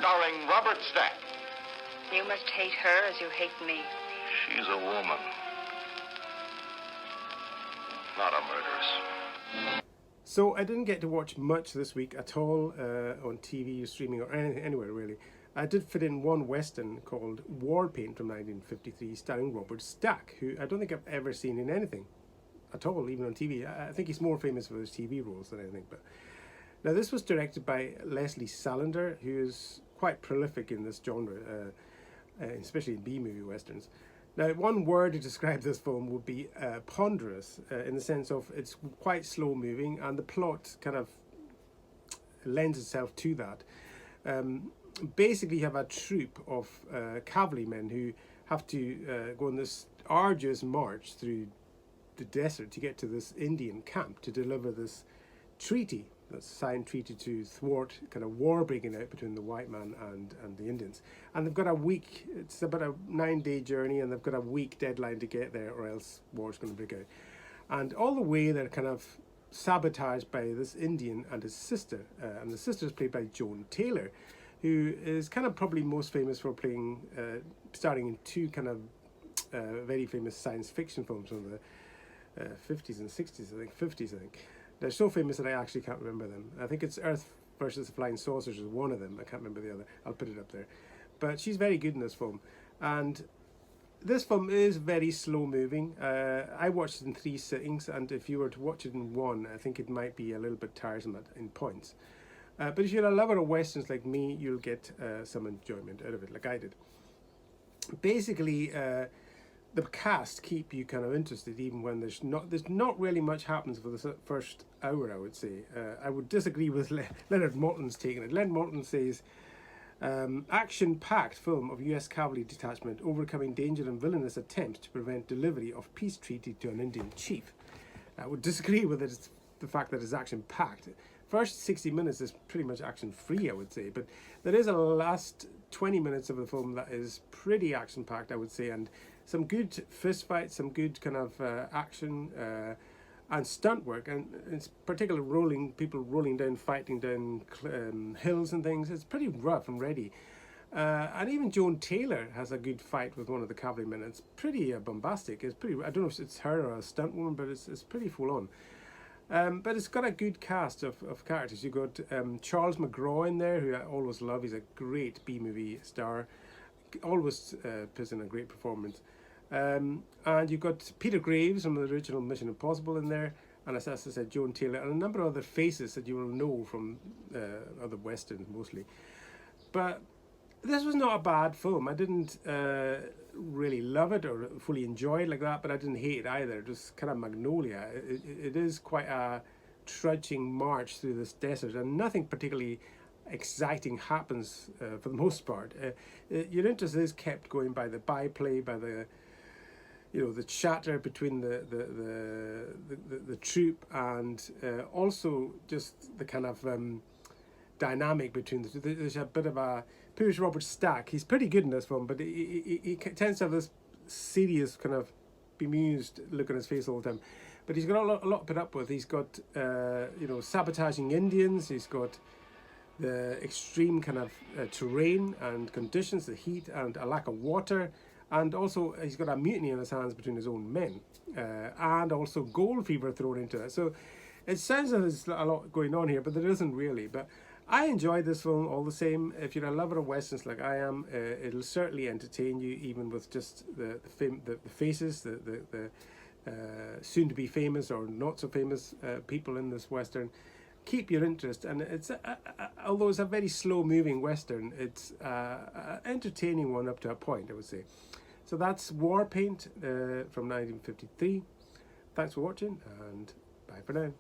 starring Robert Stack. You must hate her as you hate me. She's a woman, not a murderess. So I didn't get to watch much this week at all on TV or streaming or anywhere really. I did fit in one Western called War Paint from 1953 starring Robert Stack, who I don't think I've ever seen in anything at all, even on TV. I think he's more famous for his TV roles than anything. But now this was directed by Lesley Selander, who is quite prolific in this genre, especially in B-movie Westerns. Now, one word to describe this film would be ponderous, in the sense of it's quite slow moving and the plot kind of lends itself to that. Basically, you have a troop of cavalrymen who have to go on this arduous march through the desert to get to this Indian camp to deliver this treaty, that's a signed treaty to thwart kind of war breaking out between the white man and the Indians. And they've got a week, it's about a 9-day journey, and they've got a week deadline to get there or else war's going to break out. And all the way they're kind of sabotaged by this Indian and his sister, and the sister is played by Joan Taylor, who is kind of probably most famous for playing, starring in two kind of very famous science fiction films from the 50s and 60s, I think, 50s, I think. They're so famous that I actually can't remember them. I think it's Earth versus the Flying Saucers is one of them. I can't remember the other. I'll put it up there. But she's very good in this film. And this film is very slow moving. I watched it in 3 sittings, and if you were to watch it in one, I think it might be a little bit tiresome in points. But if you're a lover of Westerns like me, you'll get some enjoyment out of it, like I did. Basically, the cast keep you kind of interested even when there's not really much happens for the first hour, I would say. I would disagree with Leonard Maltin's take on it. Leonard Maltin says, action-packed film of US cavalry detachment overcoming danger and villainous attempts to prevent delivery of peace treaty to an Indian chief. I would disagree with it, the fact that it's action-packed. First 60 minutes is pretty much action-free, I would say, but there is a last 20 minutes of the film that is pretty action-packed, I would say, and some good fist fights, some good kind of action and stunt work, and it's particularly people rolling down, fighting down hills and things. It's pretty rough and ready. And even Joan Taylor has a good fight with one of the cavalrymen. It's pretty bombastic. It's pretty. I don't know if it's her or a stunt woman, but it's pretty full on. But it's got a good cast of characters. You've got Charles McGraw in there, who I always love. He's a great B-movie star. Always puts in a great performance. And you've got Peter Graves from the original Mission Impossible in there. And as I said, Joan Taylor. And a number of other faces that you will know from other Westerns mostly. But this was not a bad film. I didn't really love it or fully enjoy it like that, but I didn't hate it either. Just kind of Magnolia. It is quite a trudging march through this desert, and nothing particularly exciting happens for the most part. Your interest is kept going by the byplay, by the the chatter between the troop, and also just the kind of dynamic between the two. There's a bit of a Piers Robert Stack. He's pretty good in this film, but he tends to have this serious kind of bemused look on his face all the time. But he's got a lot to put up with. He's got sabotaging Indians. He's got the extreme kind of terrain and conditions, the heat and a lack of water, and also he's got a mutiny on his hands between his own men, and also gold fever thrown into it. So it sounds like there's a lot going on here, but there isn't really. But I enjoyed this film all the same. If you're a lover of Westerns like I am, it'll certainly entertain you, even with just the faces, the soon-to-be famous or not so famous people in this Western. Keep your interest, and it's although it's a very slow-moving Western, it's an entertaining one up to a point, I would say. So that's War Paint from 1953. Thanks for watching, and bye for now.